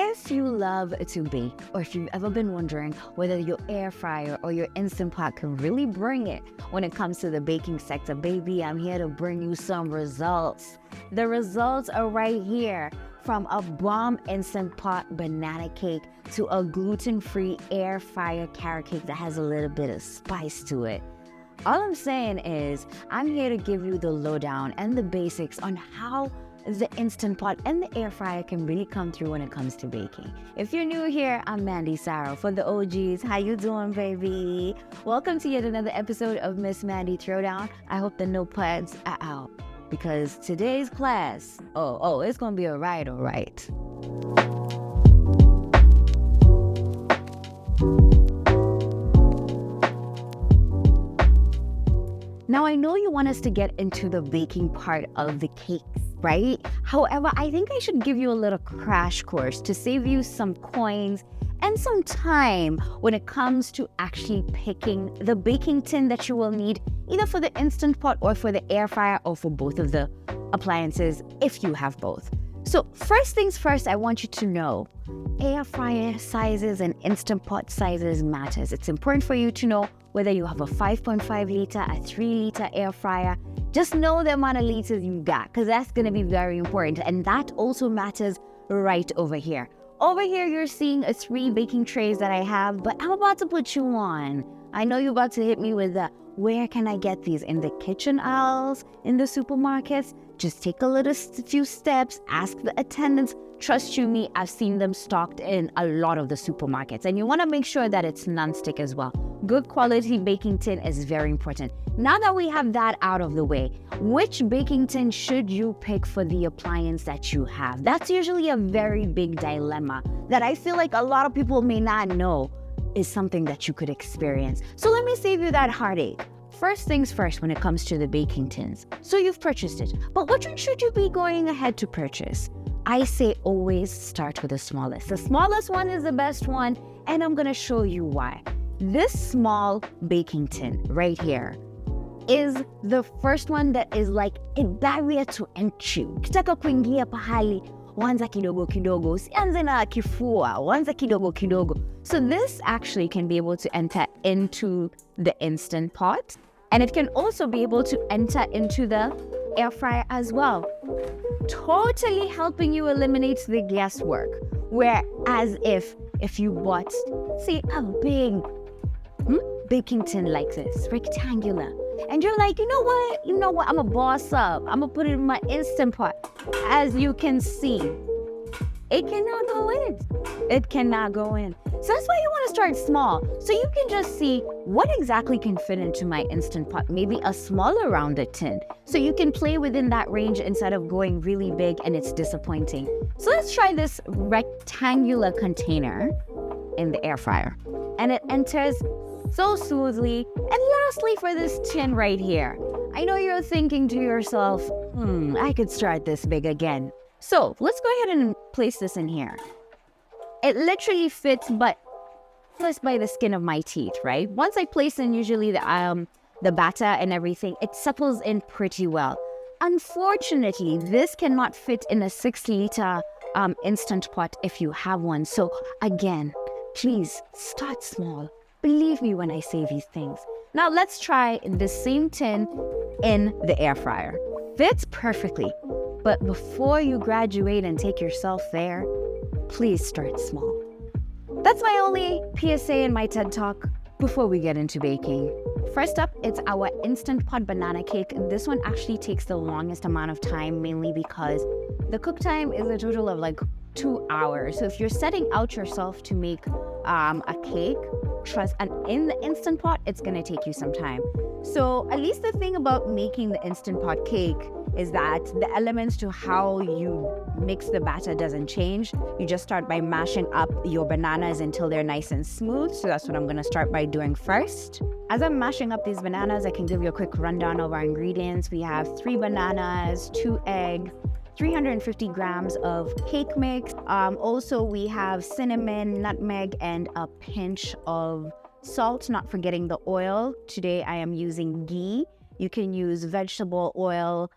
If you love to bake, or if you've ever been wondering whether your air fryer or your Instant Pot can really bring it when it comes to the baking sector, baby, I'm here to bring you some results. The results are right here. From a bomb Instant Pot banana cake to a gluten-free air fryer carrot cake that has a little bit of spice to it. All I'm saying is I'm here to give you the lowdown and the basics on how the Instant Pot and the air fryer can really come through when it comes to baking. If you're new here, I'm Mandi Sarro. For the OGs, how you doing, baby? Welcome to yet another episode of Miss Mandi Throwdown. I hope the notepads are out because today's class, it's gonna be a ride, all right. Now, I know you want us to get into the baking part of the cakes, right? However, I think I should give you a little crash course to save you some coins and some time when it comes to actually picking the baking tin that you will need either for the Instant Pot or for the air fryer or for both of the appliances if you have both. So first things first, I want you to know air fryer sizes and Instant Pot sizes matters. It's important for you to know whether you have a 5.5 liter, a 3 liter air fryer. Just know the amount of liters you got because that's going to be very important. And that also matters right over here. Over here, you're seeing 3 baking trays that I have, but I'm about to put you on. I know you're about to hit me with the, where can I get these? In the kitchen aisles, in the supermarkets? Just take a few steps, ask the attendants. Trust you me, I've seen them stocked in a lot of the supermarkets. And you want to make sure that it's non-stick as well. Good quality baking tin is very important. Now that we have that out of the way, which baking tin should you pick for the appliance that you have? That's usually a very big dilemma that I feel like a lot of people may not know is something that you could experience. So let me save you that heartache. First things first when it comes to the baking tins. So you've purchased it, but which one should you be going ahead to purchase? I say always start with the smallest. The smallest one is the best one, and I'm gonna show you why. This small baking tin right here is the first one that is like a barrier to entry. Ukitaka kuingia pahali, wanza kidogo kidogo, usianze na kifua, wanza kidogo kidogo. So this actually can be able to enter into the Instant Pot, and it can also be able to enter into the air fryer as well. Totally helping you eliminate the guesswork. Whereas if you bought, say, a big baking tin like this, rectangular, and you're like, you know what, I'm a boss up. I'm gonna put it in my Instant Pot. As you can see, it cannot go in. It cannot go in. So that's why you want to start small. So you can just see what exactly can fit into my Instant Pot, maybe a smaller rounded tin. So you can play within that range instead of going really big and it's disappointing. So let's try this rectangular container in the air fryer. And it enters so smoothly. And lastly, for this tin right here, I know you're thinking to yourself, I could start this big again. So let's go ahead and place this in here. It literally fits, but just by the skin of my teeth, right? Once I place in usually the batter and everything, it settles in pretty well. Unfortunately, this cannot fit in a 6 liter Instant Pot if you have one. So again, please start small. Believe me when I say these things. Now let's try the same tin in the air fryer. Fits perfectly, but before you graduate and take yourself there, please start small. That's my only PSA in my TED Talk before we get into baking. First up, it's our Instant Pot banana cake. This one actually takes the longest amount of time, mainly because the cook time is a total of like 2 hours. So if you're setting out yourself to make a cake, trust, and in the Instant Pot, it's gonna take you some time. So at least the thing about making the Instant Pot cake is that the elements to how you mix the batter doesn't change. You just start by mashing up your bananas until they're nice and smooth. So that's what I'm gonna start by doing first. As I'm mashing up these bananas, I can give you a quick rundown of our ingredients. We have 3 bananas, 2 eggs, 350 grams of cake mix. Also, we have cinnamon, nutmeg, and a pinch of salt, not forgetting the oil. Today, I am using ghee. You can use vegetable oil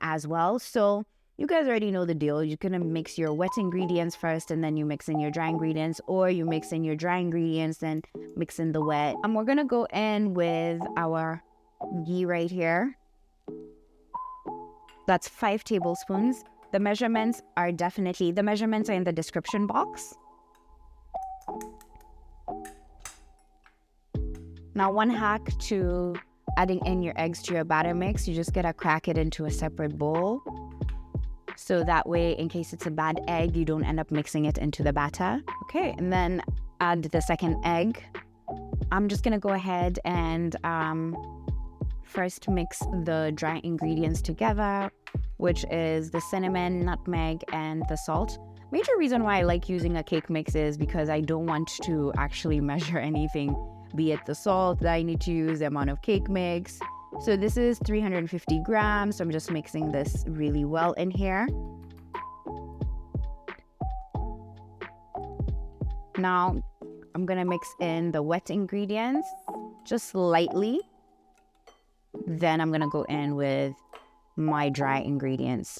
as well. So You guys already know the deal. You're gonna mix your wet ingredients first and then you mix in your dry ingredients, or you mix in your dry ingredients then mix in the wet. And we're gonna go in with our ghee right here. That's 5 tablespoons. The measurements are in the description box. Now, one hack to adding in your eggs to your batter mix, you just gotta crack it into a separate bowl. So that way, in case it's a bad egg, you don't end up mixing it into the batter. Okay, and then add the second egg. I'm just gonna go ahead and first mix the dry ingredients together, which is the cinnamon, nutmeg, and the salt. Major reason why I like using a cake mix is because I don't want to actually measure anything, be it the salt that I need to use, the amount of cake mix. So this is 350 grams, so I'm just mixing this really well in here. Now, I'm gonna mix in the wet ingredients, just lightly. Then I'm gonna go in with my dry ingredients.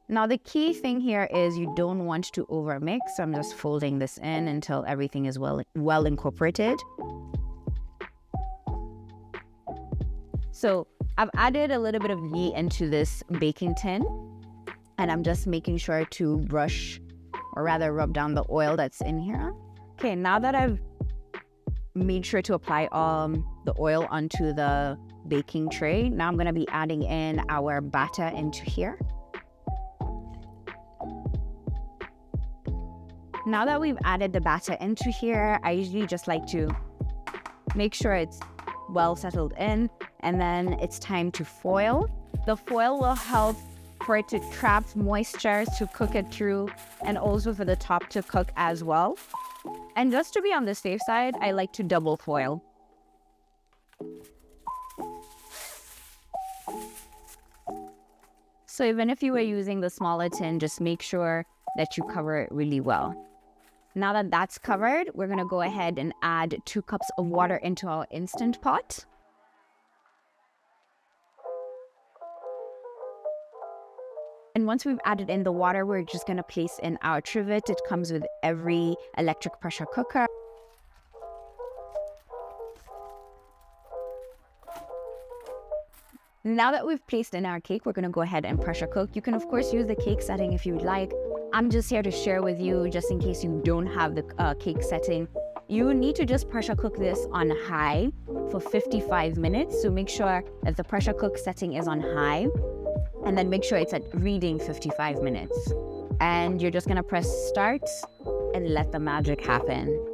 Now, the key thing here is you don't want to overmix, so I'm just folding this in until everything is well incorporated. So I've added a little bit of ghee into this baking tin, and I'm just making sure to brush, or rather rub down the oil that's in here. Okay, now that I've made sure to apply the oil onto the baking tray, now I'm gonna be adding in our batter into here. Now that we've added the batter into here, I usually just like to make sure it's well settled in, and then it's time to foil. The foil will help for it to trap moisture to cook it through, and also for the top to cook as well. And just to be on the safe side, I like to double foil. So even if you were using the smaller tin, just make sure that you cover it really well. Now that that's covered, we're gonna go ahead and add 2 cups of water into our Instant Pot. And once we've added in the water, we're just gonna place in our trivet. It comes with every electric pressure cooker. Now that we've placed in our cake, we're gonna go ahead and pressure cook. You can of course use the cake setting if you'd like. I'm just here to share with you, just in case you don't have the cake setting. You need to just pressure cook this on high for 55 minutes. So make sure that the pressure cook setting is on high, and then make sure it's at reading 55 minutes. And you're just gonna press start and let the magic happen.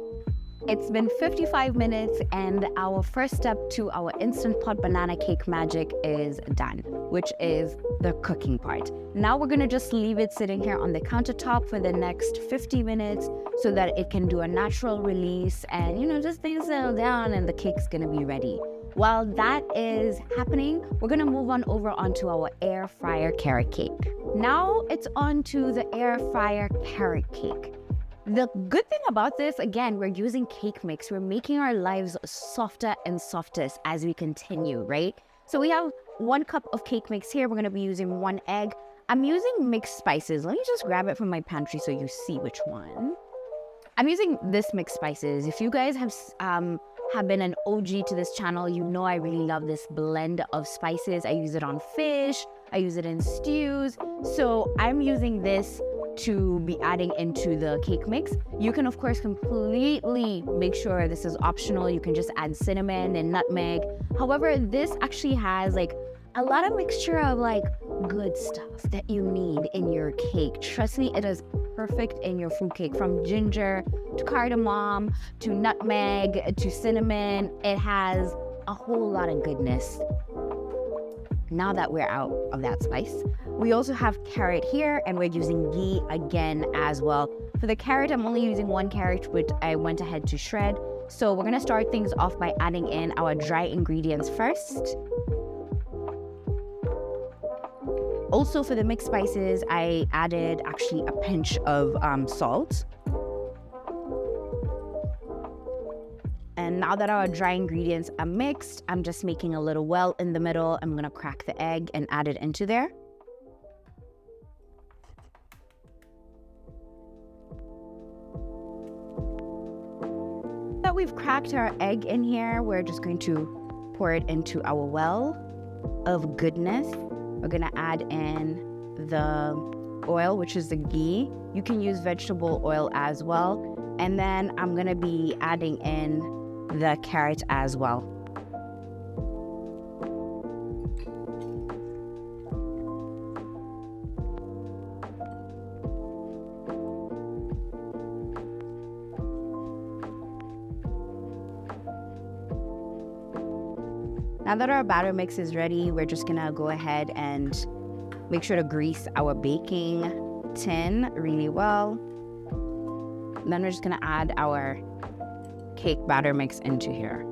It's been 55 minutes and our first step to our Instant Pot banana cake magic is done, which is the cooking part. Now we're gonna just leave it sitting here on the countertop for the next 50 minutes so that it can do a natural release and, just things settle down and the cake's gonna be ready. While that is happening, we're gonna move on over onto our air fryer carrot cake. Now it's on to the air fryer carrot cake. The good thing about this, again, we're using cake mix. We're making our lives softer and softest as we continue, right? So we have 1 cup of cake mix here. We're gonna be using 1 egg. I'm using mixed spices. Let me just grab it from my pantry so you see which one. I'm using this mixed spices. If you guys have been an OG to this channel, you know I really love this blend of spices. I use it on fish, I use it in stews. So I'm using this to be adding into the cake mix. You can of course completely make sure this is optional. You can just add cinnamon and nutmeg. However, this actually has a lot of mixture of good stuff that you need in your cake. Trust me, it is perfect in your fruit cake, from ginger to cardamom to nutmeg to cinnamon. It has a whole lot of goodness. Now that we're out of that spice, we also have carrot here, and we're using ghee again as well. For the carrot, I'm only using 1 carrot, which I went ahead to shred. So we're gonna start things off by adding in our dry ingredients first. Also for the mixed spices, I added actually a pinch of salt. And And now that our dry ingredients are mixed, I'm just making a little well in the middle. I'm gonna crack the egg and add it into there. That we've cracked our egg in here, we're just going to pour it into our well of goodness. We're gonna add in the oil, which is the ghee. You can use vegetable oil as well. And then I'm gonna be adding in the carrot as well. Now that our batter mix is ready, we're just gonna go ahead and make sure to grease our baking tin really well. Then we're just gonna add our cake batter mix into here.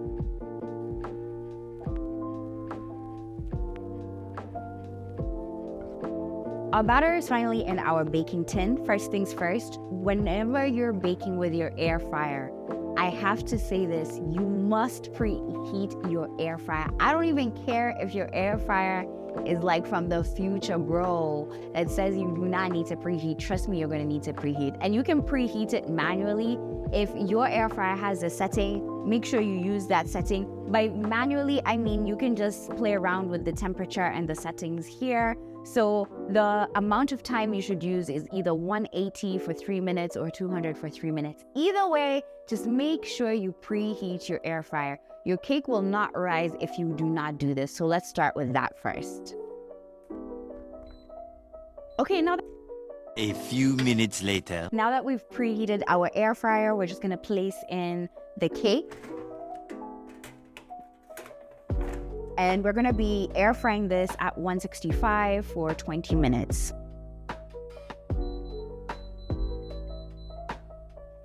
Our batter is finally in our baking tin. First things first, whenever you're baking with your air fryer, I have to say this, you must preheat your air fryer. I don't even care if your air fryer is like from the future, bro, that says you do not need to preheat. Trust me, you're gonna need to preheat. And you can preheat it manually. If your air fryer has a setting, make sure you use that setting. By manually, I mean you can just play around with the temperature and the settings here. So the amount of time you should use is either 180 for 3 minutes or 200 for 3 minutes. Either way, just make sure you preheat your air fryer. Your cake will not rise if you do not do this. So let's start with that first. Okay, a few minutes later. Now that we've preheated our air fryer, we're just gonna place in the cake. And we're gonna be air frying this at 165 for 20 minutes.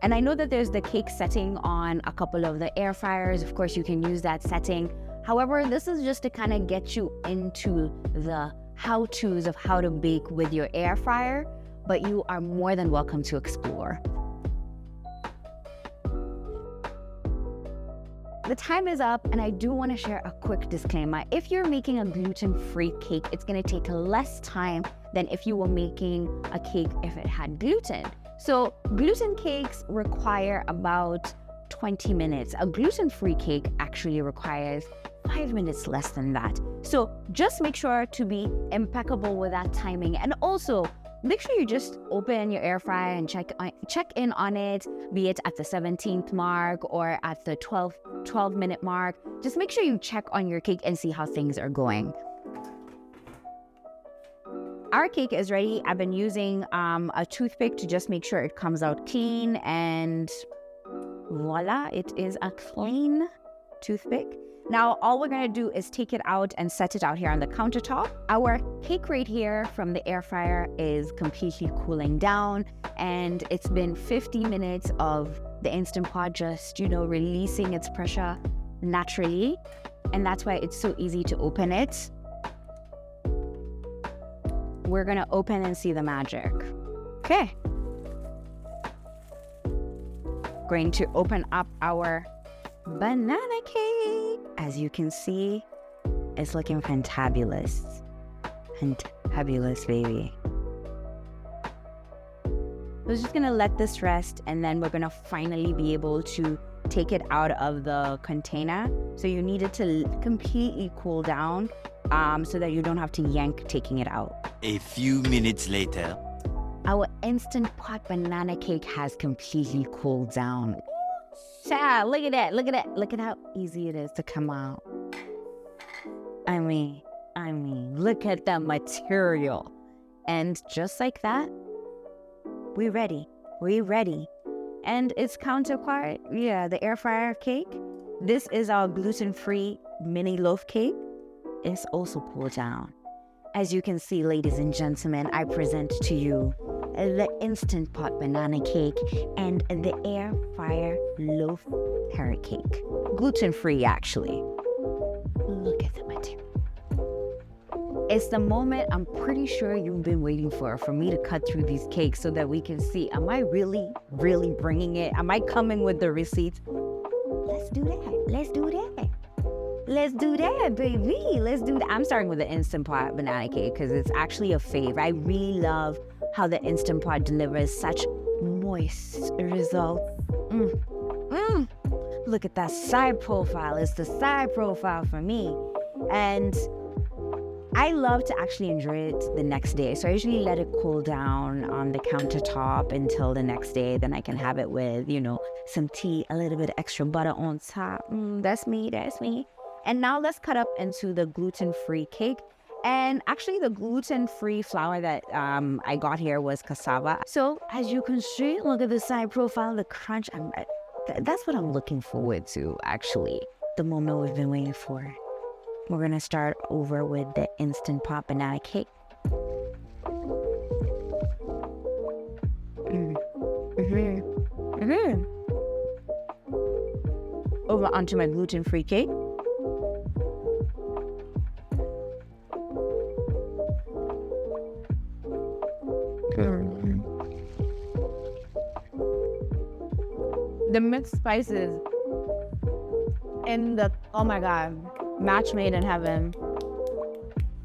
And I know that there's the cake setting on a couple of the air fryers. Of course, you can use that setting. However, this is just to kind of get you into the how-tos of how to bake with your air fryer, but you are more than welcome to explore. The time is up, and I do want to share a quick disclaimer. If you're making a gluten-free cake, it's going to take less time than if you were making a cake if it had gluten. So gluten cakes require about 20 minutes. A gluten-free cake actually requires 5 minutes less than that. So just make sure to be impeccable with that timing. And also, make sure you just open your air fryer and check in on it, be it at the 17th mark or at the 12-minute mark. Just make sure you check on your cake and see how things are going. Our cake is ready. I've been using a toothpick to just make sure it comes out clean, and voila, it is a clean toothpick. Now, all we're gonna do is take it out and set it out here on the countertop. Our cake right here from the air fryer is completely cooling down, and it's been 50 minutes of the Instant Pot just, releasing its pressure naturally. And that's why it's so easy to open it. We're gonna open and see the magic. Okay. Going to open up our banana cake. As you can see, it's looking fantabulous. Fantabulous, baby. We're just gonna let this rest, and then we're gonna finally be able to take it out of the container. So you need it to completely cool down so that you don't have to yank taking it out. A few minutes later. Our Instant Pot banana cake has completely cooled down. Child, look at that, look at that. Look at how easy it is to come out. I mean, look at the material. And just like that, we're ready. And its counterpart, the air fryer cake. This is our gluten-free mini loaf cake. It's also cooled down. As you can see, ladies and gentlemen, I present to you the Instant Pot banana cake and the air fryer loaf carrot cake. Gluten-free, actually. Look at the material. It's the moment I'm pretty sure you've been waiting for me to cut through these cakes so that we can see, am I really bringing it? Am I coming with the receipts? Let's do that. Let's do that. Let's do that, baby. Let's do that. I'm starting with the Instant Pot banana cake because it's actually a fave. I really love how the Instant Pot delivers such moist results. Look at that side profile. It's the side profile for me. And I love to actually enjoy it the next day. So I usually let it cool down on the countertop until the next day. Then I can have it with, some tea, a little bit of extra butter on top. That's me. And now let's cut up into the gluten-free cake. And actually the gluten-free flour that I got here was cassava. So as you can see, look at the side profile, the crunch. That's what I'm looking forward to, actually. The moment we've been waiting for. We're gonna start over with the Instant Pot banana cake. Over onto my gluten-free cake. The mixed spices and oh my God, match made in heaven.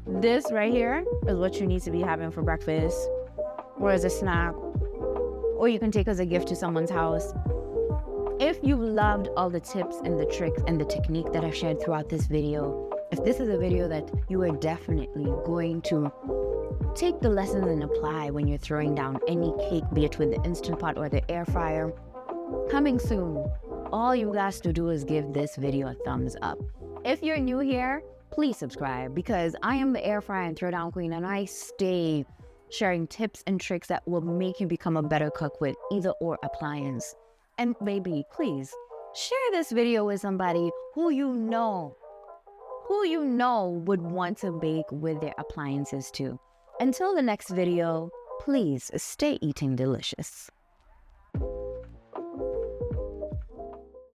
This right here is what you need to be having for breakfast or as a snack, or you can take as a gift to someone's house. If you've loved all the tips and the tricks and the technique that I've shared throughout this video, if this is a video that you are definitely going to take the lessons and apply when you're throwing down any cake, be it with the Instant Pot or the air fryer, coming soon. All you guys to do is give this video a thumbs up. If you're new here, please subscribe because I am the air fryer and throw down queen, and I stay sharing tips and tricks that will make you become a better cook with either or appliance. And baby, please share this video with somebody who you know would want to bake with their appliances too. Until the next video, please stay eating delicious.